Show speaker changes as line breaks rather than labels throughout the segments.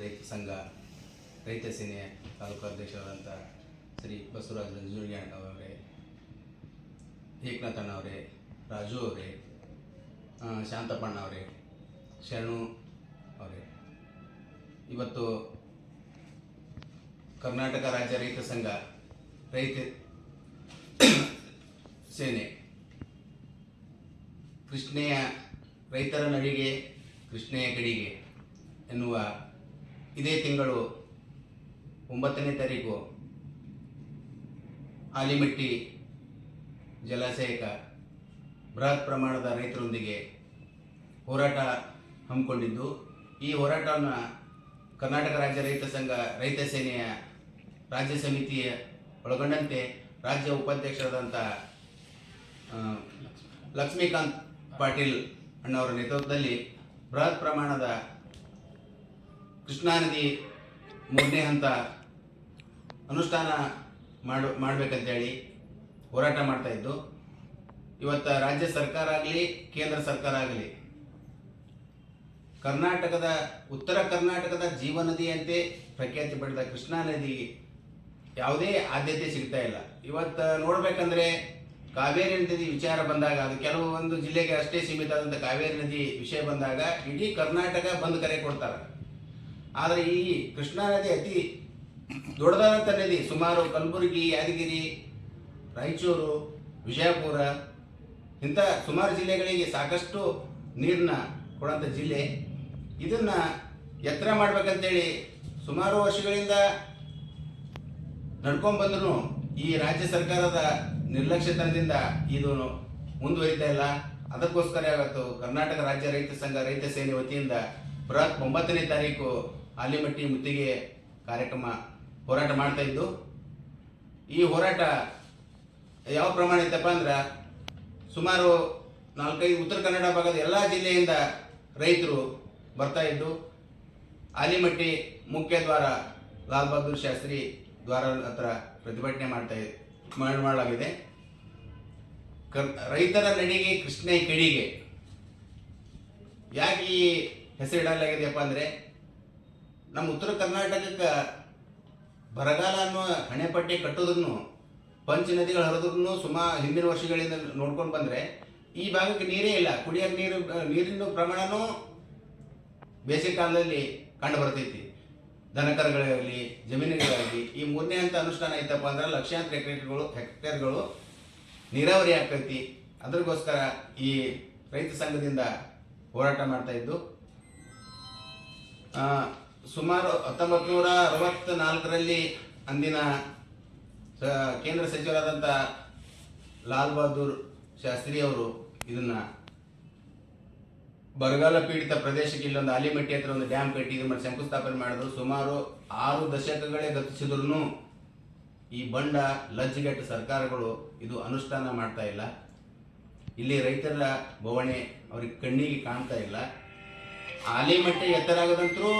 ರೈತ ಸಂಘ ರೈತ ಸೇನೆಯ ತಾಲೂಕು ಅಧ್ಯಕ್ಷರಾದಂಥ ಶ್ರೀ ಬಸವರಾಜ ನಂಜುಂಡಿಯಾಣ್ ಅವರೇ, ಏಕನಾಥಣ್ಣ ಅವರೇ, ರಾಜು ಅವರೇ, ಶಾಂತಪ್ಪಣ್ಣ ಅವರೇ, ಶರಣು ಅವರೇ, ಇವತ್ತು ಕರ್ನಾಟಕ ರಾಜ್ಯ ರೈತ ಸಂಘ ರೈತ ಸೇನೆ ಕೃಷ್ಣೆಯ ರೈತರ ನಡಿಗೆ ಕೃಷ್ಣೆಯ ಕಡೆಗೆ ಎನ್ನುವ ಇದೇ ತಿಂಗಳು 9ನೇ ತಾರೀಕು ಆಲಿಮಟ್ಟಿ ಜಲಾಶಯಕ್ಕೆ ಬೃಹತ್ ಪ್ರಮಾಣದ ರೈತರೊಂದಿಗೆ ಹೋರಾಟ ಹಮ್ಮಿಕೊಂಡಿದ್ದು, ಈ ಹೋರಾಟವನ್ನು ಕರ್ನಾಟಕ ರಾಜ್ಯ ರೈತ ಸಂಘ ರೈತ ಸೇನೆಯ ರಾಜ್ಯ ಸಮಿತಿಯ ಒಳಗೊಂಡಂತೆ ರಾಜ್ಯ ಉಪಾಧ್ಯಕ್ಷರಾದಂಥ ಲಕ್ಷ್ಮೀಕಾಂತ್ ಪಾಟೀಲ್ ಅಣ್ಣವರ ನೇತೃತ್ವದಲ್ಲಿ ಬೃಹತ್ ಪ್ರಮಾಣದ ಕೃಷ್ಣಾ ನದಿ 3ನೇ ಹಂತ ಅನುಷ್ಠಾನ ಮಾಡಬೇಕಂತೇಳಿ ಹೋರಾಟ ಮಾಡ್ತಾ ಇದ್ದು, ಇವತ್ತು ರಾಜ್ಯ ಸರ್ಕಾರ ಆಗಲಿ ಕೇಂದ್ರ ಸರ್ಕಾರ ಆಗಲಿ ಕರ್ನಾಟಕದ ಉತ್ತರ ಕರ್ನಾಟಕದ ಜೀವನದಿಯಂತೆ ಪ್ರಖ್ಯಾತಿ ಪಡೆದ ಕೃಷ್ಣಾ ನದಿ ಯಾವುದೇ ಆದ್ಯತೆ ಸಿಗ್ತಾ ಇಲ್ಲ. ಇವತ್ತು ನೋಡ್ಬೇಕಂದ್ರೆ ಕಾವೇರಿ ನದಿ ವಿಚಾರ ಬಂದಾಗ ಅದು ಕೆಲವೊಂದು ಜಿಲ್ಲೆಗೆ ಅಷ್ಟೇ ಸೀಮಿತ ಆದಂಥ ಕಾವೇರಿ ನದಿ ವಿಷಯ ಬಂದಾಗ ಇಡೀ ಕರ್ನಾಟಕ ಬಂದ್ ಕರೆ ಕೊಡ್ತಾರೆ. ಆದರೆ ಈ ಕೃಷ್ಣಾ ನದಿ ಅತಿ ದೊಡ್ಡದಾದಂಥ ನದಿ, ಸುಮಾರು ಕಲಬುರಗಿ, ಯಾದಗಿರಿ, ರಾಯಚೂರು, ವಿಜಯಪುರ ಇಂಥ ಸುಮಾರು ಜಿಲ್ಲೆಗಳಿಗೆ ಸಾಕಷ್ಟು ನೀರನ್ನ ಕೊಡುವಂಥ ಜಿಲ್ಲೆ. ಇದನ್ನು ಎತ್ತರ ಮಾಡ್ಬೇಕಂತೇಳಿ ಸುಮಾರು ವರ್ಷಗಳಿಂದ ನಡ್ಕೊಂಡು ಬಂದರೂ ಈ ರಾಜ್ಯ ಸರ್ಕಾರದ ನಿರ್ಲಕ್ಷ್ಯತನದಿಂದ ಇದು ಮುಂದುವರಿತಾ ಇಲ್ಲ. ಅದಕ್ಕೋಸ್ಕರ ಇವತ್ತು ಕರ್ನಾಟಕ ರಾಜ್ಯ ರೈತ ಸಂಘ ರೈತ ಸೇನೆ ವತಿಯಿಂದ ಬೃಹತ್ 9ನೇ ತಾರೀಕು ಆಲಿಮಟ್ಟಿ ಮುತ್ತಿಗೆ ಕಾರ್ಯಕ್ರಮ ಹೋರಾಟ ಮಾಡ್ತಾ ಇದ್ದು, ಈ ಹೋರಾಟ ಯಾವ ಪ್ರಮಾಣ ಇತ್ತಪ್ಪ ಅಂದ್ರೆ ಸುಮಾರು 4-5 ಉತ್ತರ ಕನ್ನಡ ಭಾಗದ ಎಲ್ಲ ಜಿಲ್ಲೆಯಿಂದ ರೈತರು ಬರ್ತಾ ಇದ್ದು, ಆಲಿಮಟ್ಟಿ ಮುಖ್ಯ ದ್ವಾರ ಲಾಲ್ ಬಹದ್ದೂರ್ ಶಾಸ್ತ್ರಿ ದ್ವಾರ ಹತ್ರ ಪ್ರತಿಭಟನೆ ಮಾಡಲಾಗಿದೆ. ರೈತರ ನಡಿಗೆ ಕೃಷ್ಣೆ ಕಡಿಗೆ ಯಾಕೆ ಈ ಹೆಸರಿಡಲಾಗಿದೆಯಪ್ಪ ಅಂದರೆ, ನಮ್ಮ ಉತ್ತರ ಕರ್ನಾಟಕಕ್ಕೆ ಬರಗಾಲ ಅನ್ನೋ ಹಣೆಪಟ್ಟಿ ಕಟ್ಟೋದ್ರೂ ಪಂಚ ನದಿಗಳು ಹರಿದ್ರೂ ಹಿಂದಿನ ವರ್ಷಗಳಿಂದ ನೋಡ್ಕೊಂಡು ಬಂದರೆ ಈ ಭಾಗಕ್ಕೆ ನೀರೇ ಇಲ್ಲ. ಕುಡಿಯೋಕೆ ನೀರಿನ ಪ್ರಮಾಣನೂ ಬೇಸಿಗೆ ಕಾಲದಲ್ಲಿ ಕಂಡು ಬರ್ತೈತಿ. ದನಕರುಗಳಾಗಲಿ ಜಮೀನುಗಳಾಗಲಿ ಈ 3ನೇ ಹಂತ ಅನುಷ್ಠಾನ ಐತಪ್ಪ ಅಂದ್ರೆ ಲಕ್ಷಾಂತರ ಹೆಕ್ಟೇರ್ಗಳು ನೀರಾವರಿ ಆಗ್ತೈತಿ. ಅದಕ್ಕೋಸ್ಕರ ಈ ರೈತ ಸಂಘದಿಂದ ಹೋರಾಟ ಮಾಡ್ತಾ ಇದ್ದು, ಸುಮಾರು 1964ರಲ್ಲಿ ಅಂದಿನ ಕೇಂದ್ರ ಸಚಿವರಾದಂಥ ಲಾಲ್ ಬಹದ್ದೂರ್ ಶಾಸ್ತ್ರಿ ಅವರು ಇದನ್ನು ಬರಗಾಲ ಪೀಡಿತ ಪ್ರದೇಶಕ್ಕೆ ಇಲ್ಲೊಂದು ಆಲಿಮಟ್ಟಿ ಹತ್ರ ಒಂದು ಡ್ಯಾಮ್ ಕಟ್ಟಿ ಇದು ಮಾಡಿ ಶಂಕುಸ್ಥಾಪನೆ ಮಾಡಿದ್ರು. ಸುಮಾರು 6 ದಶಕಗಳೇ ಗತಿಸಿದ್ರು ಈ ಬಂಡ ಲಜ್ಜೆಗೆಟ್ಟ ಸರ್ಕಾರಗಳು ಇದು ಅನುಷ್ಠಾನ ಮಾಡ್ತಾ ಇಲ್ಲ. ಇಲ್ಲಿ ರೈತರ ಬವಣೆ ಅವ್ರಿಗೆ ಕಣ್ಣಿಗೆ ಕಾಣ್ತಾ ಇಲ್ಲ. ಆಲಿಮಟ್ಟಿ ಎತ್ತರ ಆಗೋದಂತರೂ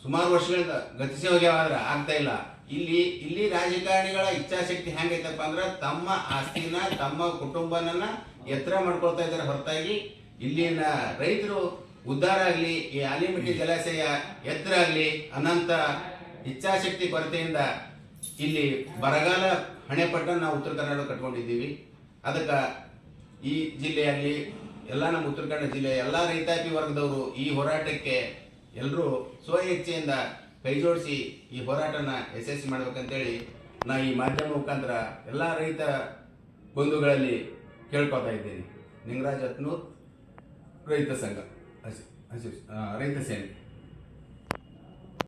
ಸುಮಾರು ವರ್ಷಗಳಿಂದ ಗತಿಸಿ ಹೋಗ್ಯಾವಾದ್ರೆ ಆಗ್ತಾ ಇಲ್ಲ. ಇಲ್ಲಿ ರಾಜಕಾರಣಿಗಳ ಇಚ್ಛಾಶಕ್ತಿ ಹೆಂಗೈತಪ್ಪ ಅಂದ್ರೆ ತಮ್ಮ ಆಸ್ತಿನ ತಮ್ಮ ಕುಟುಂಬನ ಎತ್ತರ ಮಾಡ್ಕೊಳ್ತಾ ಇದ್ದಾರೆ ಹೊರತಾಗಿ ಇಲ್ಲಿನ ರೈತರು ಉದ್ಧಾರ ಆಗಲಿ, ಈ ಆಲಿಮಟ್ಟಿ ಜಲಾಶಯ ಎತ್ತರ ಆಗಲಿ ಅನಂತ ಇಚ್ಛಾಶಕ್ತಿ ಕೊರತೆಯಿಂದ ಇಲ್ಲಿ ಬರಗಾಲ ಹಣೆಪಟ್ಟನ್ನು ನಾವು ಉತ್ತರ ಕನ್ನಡ ಕಟ್ಕೊಂಡಿದ್ದೀವಿ. ಅದಕ್ಕೆ ಈ ಜಿಲ್ಲೆಯಲ್ಲಿ ಎಲ್ಲ ನಮ್ಮ ಉತ್ತರ ಕನ್ನಡ ಜಿಲ್ಲೆಯ ಎಲ್ಲ ರೈತಾಪಿ ವರ್ಗದವರು ಈ ಹೋರಾಟಕ್ಕೆ ಎಲ್ಲರೂ ಸ್ವಇಚ್ಛೆಯಿಂದ ಕೈ ಜೋಡಿಸಿ ಈ ಹೋರಾಟನ ಯಶಸ್ವಿ ಮಾಡ್ಬೇಕಂತೇಳಿ ನಾ ಈ ಮಾಧ್ಯಮ ಮುಖಾಂತರ ಎಲ್ಲ ರೈತ ಬಂಧುಗಳಲ್ಲಿ ಕೇಳ್ಕೊತಾ ಇದ್ದೀನಿ. ನಿಂಗರಾಜ್ ಹತ್ನೂರ್, ರೈತ ಸಂಘ ರೈತ ಸೇನೆ.